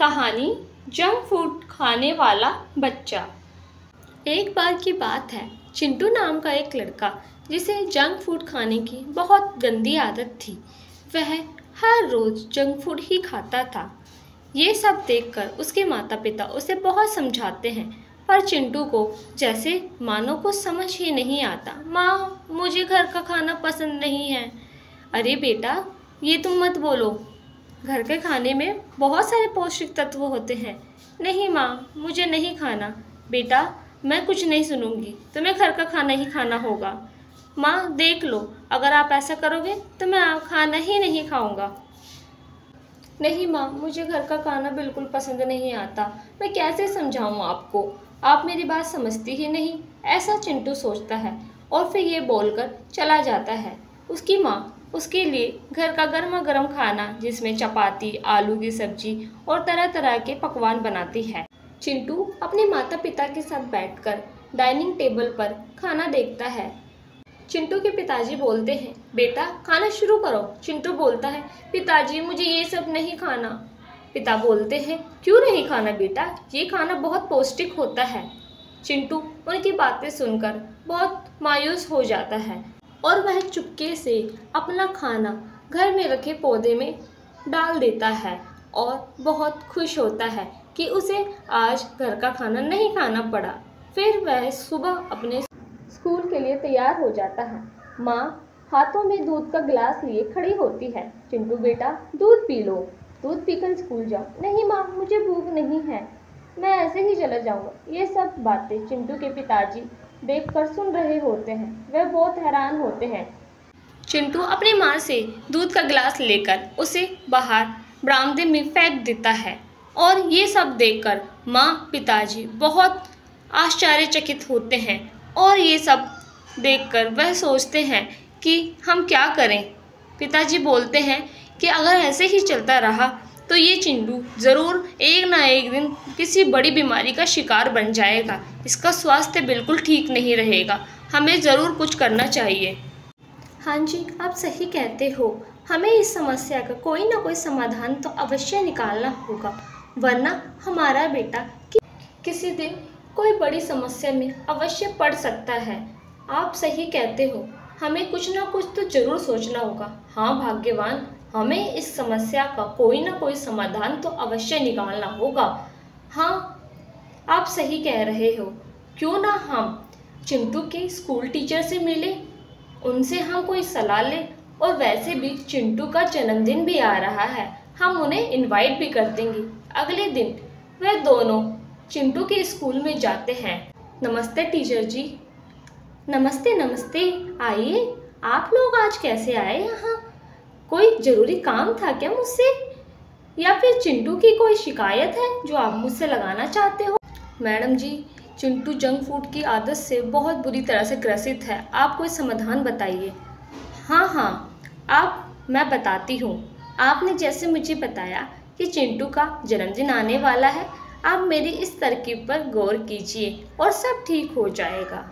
कहानी junk food खाने वाला बच्चा। एक बार की बात है, चिंटू नाम का एक लड़का जिसे जंक फूड खाने की बहुत गंदी आदत थी। वह हर रोज़ जंक फूड ही खाता था। ये सब देखकर उसके माता पिता उसे बहुत समझाते हैं, पर चिंटू को जैसे मानो कुछ समझ ही नहीं आता। माँ, मुझे घर का खाना पसंद नहीं है। अरे बेटा, ये तुम मत बोलो, घर के खाने में बहुत सारे पौष्टिक तत्व होते हैं। नहीं माँ, मुझे नहीं खाना। बेटा, मैं कुछ नहीं सुनूंगी, तुम्हें घर का खाना ही खाना होगा। माँ देख लो, अगर आप ऐसा करोगे तो मैं खाना ही नहीं खाऊंगा। नहीं माँ, मुझे घर का खाना बिल्कुल पसंद नहीं आता। मैं कैसे समझाऊँ आपको, आप मेरी बात समझती ही नहीं। ऐसा चिंटू सोचता है और फिर ये बोलकर चला जाता है। उसकी माँ उसके लिए घर का गर्मा गर्म खाना जिसमें चपाती, आलू की सब्जी और तरह तरह के पकवान बनाती है। चिंटू अपने माता पिता के साथ बैठकर डाइनिंग टेबल पर खाना देखता है। चिंटू के पिताजी बोलते हैं, बेटा खाना शुरू करो। चिंटू बोलता है, पिताजी मुझे ये सब नहीं खाना। पिता बोलते हैं, क्यों नहीं खाना बेटा, ये खाना बहुत पौष्टिक होता है। चिंटू उनकी बातें सुनकर बहुत मायूस हो जाता है और वह चुपके से अपना खाना घर में रखे पौधे में डाल देता है और बहुत खुश होता है कि उसे आज घर का खाना नहीं खाना पड़ा। फिर वह सुबह अपने स्कूल के लिए तैयार हो जाता है। माँ हाथों में दूध का गिलास लिए खड़ी होती है। चिंटू बेटा, दूध पी लो, दूध पीकर स्कूल जाओ। नहीं माँ, मुझे भूख नहीं है, मैं ऐसे ही चला जाऊँगा। ये सब बातें चिंटू के पिताजी देखकर सुन रहे होते हैं। वे बहुत हैरान होते हैं। चिंटू अपनी माँ से दूध का गिलास लेकर उसे बाहर बरामदे में फेंक देता है और ये सब देखकर माँ पिताजी बहुत आश्चर्यचकित होते हैं और ये सब देखकर वह सोचते हैं कि हम क्या करें। पिताजी बोलते हैं कि अगर ऐसे ही चलता रहा तो ये चिंटू ज़रूर एक ना एक दिन किसी बड़ी बीमारी का शिकार बन जाएगा। इसका स्वास्थ्य बिल्कुल ठीक नहीं रहेगा, हमें ज़रूर कुछ करना चाहिए। हाँ जी, आप सही कहते हो, हमें इस समस्या का कोई ना कोई समाधान तो अवश्य निकालना होगा, वरना हमारा बेटा किसी दिन कोई बड़ी समस्या में अवश्य पड़ सकता है। आप सही कहते हो, हमें कुछ ना कुछ तो ज़रूर सोचना होगा। हाँ भाग्यवान, हमें इस समस्या का कोई ना कोई समाधान तो अवश्य निकालना होगा। हाँ, आप सही कह रहे हो, क्यों ना हम चिंटू के स्कूल टीचर से मिले, उनसे हम कोई सलाह लें। और वैसे भी चिंटू का जन्मदिन भी आ रहा है, हम उन्हें इनवाइट भी कर देंगे। अगले दिन वह दोनों चिंटू के स्कूल में जाते हैं। नमस्ते टीचर जी। नमस्ते नमस्ते, आइए, आप लोग आज कैसे आए यहाँ? कोई ज़रूरी काम था क्या मुझसे, या फिर चिंटू की कोई शिकायत है जो आप मुझसे लगाना चाहते हो? मैडम जी, चिंटू जंक फूड की आदत से बहुत बुरी तरह से ग्रसित है, आप कोई समाधान बताइए। हाँ, मैं बताती हूँ। आपने जैसे मुझे बताया कि चिंटू का जन्मदिन आने वाला है, आप मेरी इस तरकीब पर गौर कीजिए और सब ठीक हो जाएगा।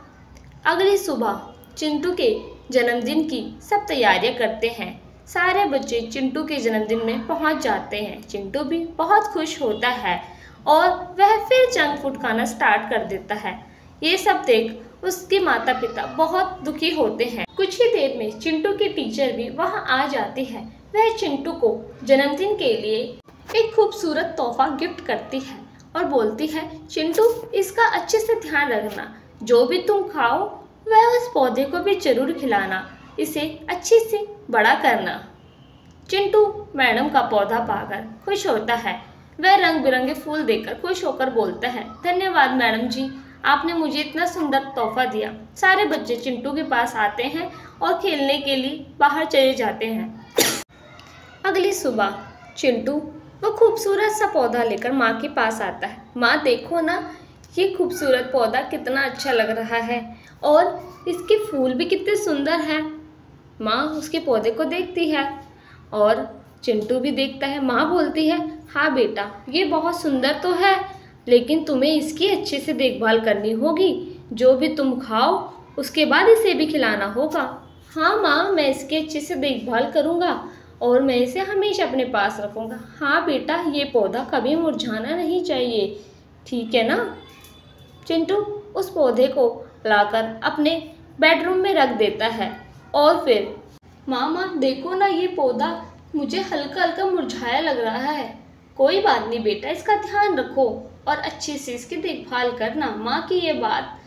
अगली सुबह चिंटू के जन्मदिन की सब तैयारियां करते हैं। सारे बच्चे चिंटू के जन्मदिन में पहुंच जाते हैं। चिंटू भी बहुत खुश होता है और वह फिर जंक फूड खाना स्टार्ट कर देता है। ये सब देख उसके माता पिता बहुत दुखी होते हैं। कुछ ही देर में चिंटू की टीचर भी वहां आ जाती है। वह चिंटू को जन्मदिन के लिए एक खूबसूरत तोहफा गिफ्ट करती है और बोलती है, चिंटू इसका अच्छे से ध्यान रखना, जो भी तुम खाओ वह उस पौधे को भी जरूर खिलाना, इसे अच्छे से बड़ा करना। चिंटू मैडम का पौधा पाकर खुश होता है। वह रंग बिरंगे फूल देखकर खुश होकर बोलता है, धन्यवाद मैडम जी, आपने मुझे इतना सुंदर तोहफा दिया। सारे बच्चे चिंटू के पास आते हैं और खेलने के लिए बाहर चले जाते हैं। अगली सुबह चिंटू वो खूबसूरत सा पौधा लेकर माँ के पास आता है। माँ देखो ना, ये खूबसूरत पौधा कितना अच्छा लग रहा है और इसके फूल भी कितने सुंदर हैं। माँ उसके पौधे को देखती है और चिंटू भी देखता है। माँ बोलती है, हाँ बेटा, ये बहुत सुंदर तो है, लेकिन तुम्हें इसकी अच्छे से देखभाल करनी होगी। जो भी तुम खाओ उसके बाद इसे भी खिलाना होगा। हाँ माँ, मैं इसकी अच्छे से देखभाल करूँगा और मैं इसे हमेशा अपने पास रखूँगा। हाँ बेटा, ये पौधा कभी मुरझाना नहीं चाहिए, ठीक है ना? चिंटू उस पौधे को लाकर अपने बेडरूम में रख देता है और फिर मामा देखो ना, ये पौधा मुझे हल्का हल्का मुरझाया लग रहा है। कोई बात नहीं बेटा, इसका ध्यान रखो और अच्छे से इसकी देखभाल करना। माँ की ये बात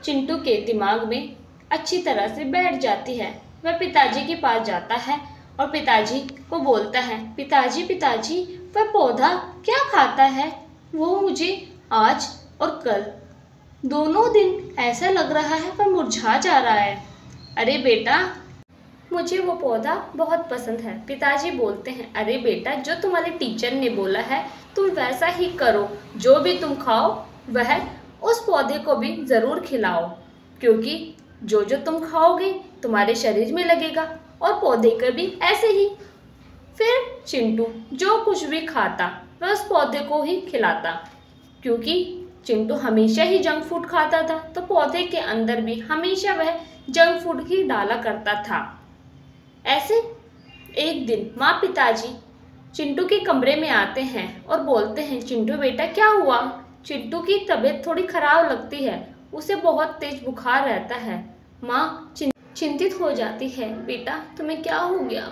चिंटू के दिमाग में अच्छी तरह से बैठ जाती है। वह पिताजी के पास जाता है और पिताजी को बोलता है, पिताजी पिताजी, वह पौधा क्या खाता है? वो मुझे आज और कल दोनों दिन ऐसा लग रहा है वह मुरझा जा रहा है। अरे बेटा, मुझे वो पौधा बहुत पसंद है। पिताजी बोलते हैं, अरे बेटा, जो तुम्हारे टीचर ने बोला है तुम वैसा ही करो। जो भी तुम खाओ वह उस पौधे को भी ज़रूर खिलाओ, क्योंकि जो जो तुम खाओगे तुम्हारे शरीर में लगेगा और पौधे को भी ऐसे ही। फिर चिंटू जो कुछ भी खाता वह उस पौधे को ही खिलाता, क्योंकि चिंटू हमेशा ही जंक फूड खाता था, तो पौधे के अंदर भी हमेशा वह जंक फूड ही डाला करता था। ऐसे एक दिन माँ पिताजी चिंटू के कमरे में आते हैं और बोलते हैं, चिंटू बेटा क्या हुआ? चिंटू की तबीयत थोड़ी खराब लगती है, उसे बहुत तेज बुखार रहता है। माँ चिंतित हो जाती है, बेटा तुम्हें क्या हो गया?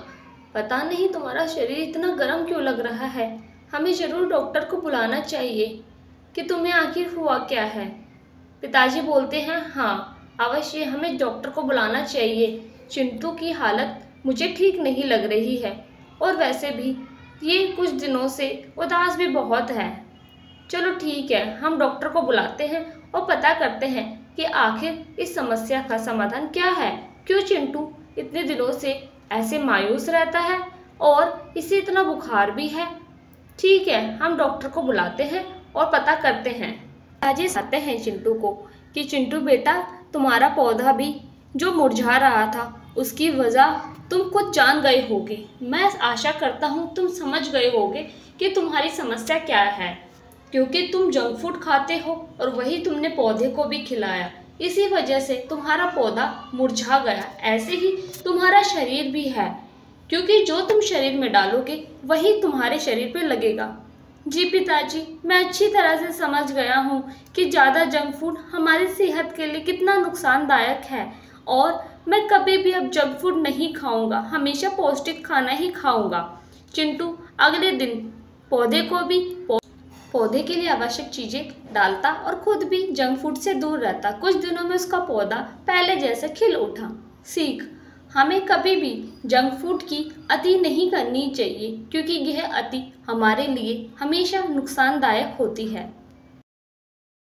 पता नहीं तुम्हारा शरीर इतना गर्म क्यों लग रहा है, हमें ज़रूर डॉक्टर को बुलाना चाहिए कि तुम्हें आखिर हुआ क्या है। पिताजी बोलते हैं, हाँ अवश्य हमें डॉक्टर को बुलाना चाहिए, चिंटू की हालत मुझे ठीक नहीं लग रही है और वैसे भी ये कुछ दिनों से उदास भी बहुत है। चलो ठीक है, हम डॉक्टर को बुलाते हैं और पता करते हैं कि आखिर इस समस्या का समाधान क्या है। क्यों चिंटू इतने दिनों से ऐसे मायूस रहता है और इसे इतना बुखार भी है। ठीक है, हम डॉक्टर को बुलाते हैं और पता करते हैं। पिताजी कहते हैं चिंटू को कि चिंटू बेटा, तुम्हारा पौधा भी जो मुरझा रहा था उसकी वजह तुम खुद जान गए होगे। मैं आशा करता हूँ तुम समझ गए होगे कि तुम्हारी समस्या क्या है, क्योंकि तुम जंक फूड खाते हो और वही तुमने पौधे को भी खिलाया, इसी वजह से तुम्हारा पौधा मुरझा गया। ऐसे ही तुम्हारा शरीर भी है, क्योंकि जो तुम शरीर में डालोगे वही तुम्हारे शरीर पे लगेगा। जी पिताजी, मैं अच्छी तरह से समझ गया हूँ कि ज़्यादा जंक फूड हमारी सेहत के लिए कितना नुकसानदायक है और मैं कभी भी अब जंक फूड नहीं खाऊंगा, हमेशा पौष्टिक खाना ही खाऊंगा। चिंटू अगले दिन पौधे को भी पौधे के लिए आवश्यक चीज़ें डालता और खुद भी जंक फूड से दूर रहता। कुछ दिनों में उसका पौधा पहले जैसे खिल उठा। सीख, हमें कभी भी जंक फूड की अति नहीं करनी चाहिए, क्योंकि यह अति हमारे लिए हमेशा नुकसानदायक होती है।